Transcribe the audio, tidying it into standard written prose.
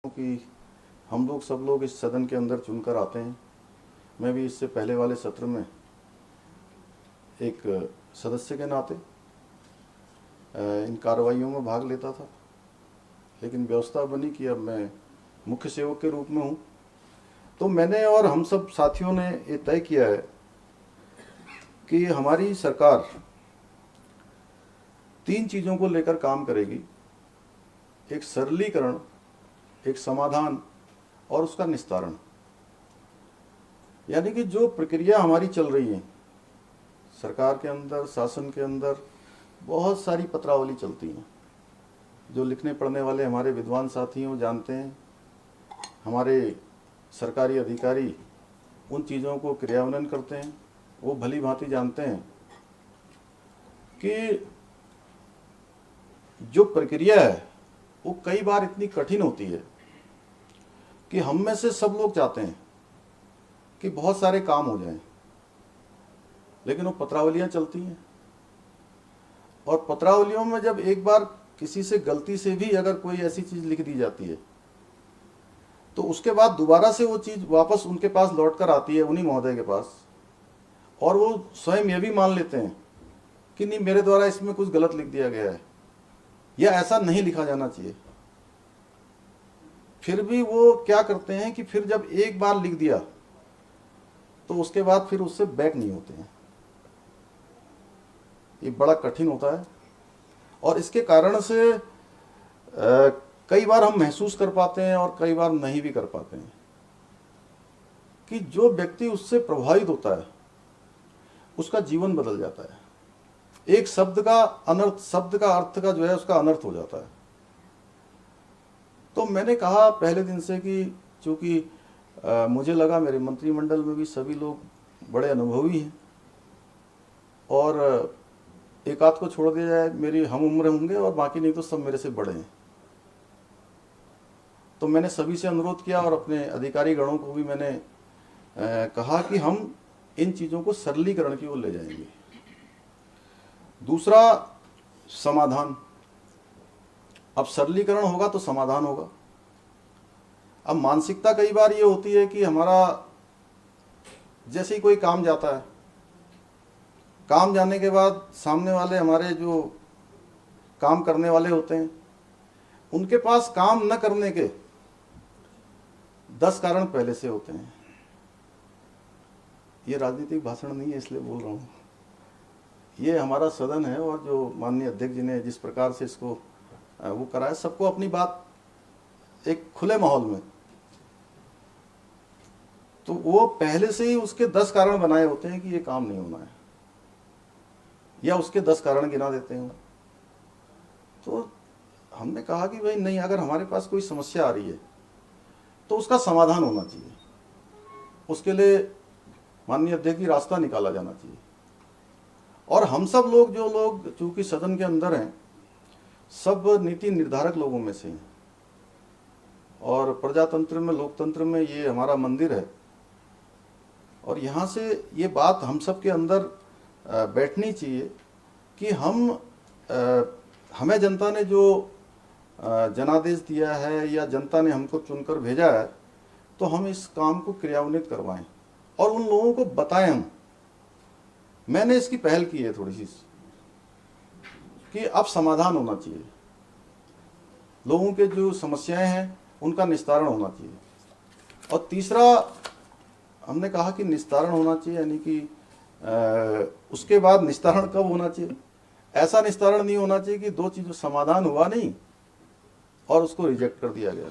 कि हम लोग सब लोग इस सदन के अंदर चुनकर आते हैं। मैं भी इससे पहले वाले सत्र में एक सदस्य के नाते इन कार्रवाइयों में भाग लेता था, लेकिन व्यवस्था बनी कि अब मैं मुख्य सेवक के रूप में हूँ। तो मैंने और हम सब साथियों ने ये तय किया है कि हमारी सरकार 3 चीज़ों को लेकर काम करेगी: एक सरलीकरण, एक समाधान और उसका निस्तारण। यानी कि जो प्रक्रिया हमारी चल रही है सरकार के अंदर, शासन के अंदर, बहुत सारी पत्रावली चलती हैं। जो लिखने पढ़ने वाले हमारे विद्वान साथी हैं वो जानते हैं, हमारे सरकारी अधिकारी उन चीज़ों को क्रियान्वयन करते हैं, वो भली भांति जानते हैं कि जो प्रक्रिया है वो कई बार इतनी कठिन होती है कि हम में से सब लोग चाहते हैं कि बहुत सारे काम हो जाएं, लेकिन वो पत्रावलियां चलती हैं। और पत्रावलियों में जब एक बार किसी से गलती से भी अगर कोई ऐसी चीज़ लिख दी जाती है तो उसके बाद दोबारा से वो चीज़ वापस उनके पास लौट कर आती है, उन्हीं महोदय के पास, और वो स्वयं ये भी मान लेते हैं कि नहीं, मेरे द्वारा इसमें कुछ गलत लिख दिया गया है या ऐसा नहीं लिखा जाना चाहिए। फिर भी वो क्या करते हैं कि फिर जब एक बार लिख दिया तो उसके बाद फिर उससे बैक नहीं होते हैं। ये बड़ा कठिन होता है और इसके कारण से कई बार हम महसूस कर पाते हैं और कई बार नहीं भी कर पाते हैं कि जो व्यक्ति उससे प्रभावित होता है उसका जीवन बदल जाता है। एक शब्द का अनर्थ, शब्द का अर्थ का जो है उसका अनर्थ हो जाता है। तो मैंने कहा पहले दिन से कि चूंकि मुझे लगा मेरे मंत्रिमंडल में भी सभी लोग बड़े अनुभवी हैं और एक आध को छोड़ दिया जाए मेरी हम उम्र होंगे और बाकी नहीं तो सब मेरे से बड़े हैं। तो मैंने सभी से अनुरोध किया और अपने अधिकारी गणों को भी मैंने कहा कि हम इन चीज़ों को सरलीकरण की ओर ले जाएंगे। दूसरा, समाधान। अब सरलीकरण होगा तो समाधान होगा। अब मानसिकता कई बार ये होती है कि हमारा जैसे ही कोई काम जाता है, काम जाने के बाद सामने वाले हमारे जो काम करने वाले होते हैं उनके पास काम न करने के 10 कारण पहले से होते हैं। ये राजनीतिक भाषण नहीं है इसलिए बोल रहा हूँ, ये हमारा सदन है और जो माननीय अध्यक्ष जी ने जिस प्रकार से इसको वो कराया, सबको अपनी बात एक खुले माहौल में, तो वो पहले से ही उसके 10 कारण बनाए होते हैं कि ये काम नहीं होना है या उसके 10 कारण गिना देते हैं। तो हमने कहा कि भाई नहीं, अगर हमारे पास कोई समस्या आ रही है तो उसका समाधान होना चाहिए, उसके लिए माननीय अध्यक्ष जी रास्ता निकाला जाना चाहिए। और हम सब लोग जो लोग चूंकि सदन के अंदर हैं सब नीति निर्धारक लोगों में से हैं और प्रजातंत्र में, लोकतंत्र में ये हमारा मंदिर है और यहाँ से ये बात हम सब के अंदर बैठनी चाहिए कि हमें जनता ने जो जनादेश दिया है या जनता ने हमको चुनकर भेजा है तो हम इस काम को क्रियान्वित करवाएं और उन लोगों को बताएं। मैंने इसकी पहल की है थोड़ी सी कि अब समाधान होना चाहिए, लोगों के जो समस्याएं हैं उनका निस्तारण होना चाहिए। और तीसरा हमने कहा कि निस्तारण होना चाहिए, यानी कि उसके बाद निस्तारण कब होना चाहिए? ऐसा निस्तारण नहीं होना चाहिए कि 2 चीज़ों समाधान हुआ नहीं और उसको रिजेक्ट कर दिया गया।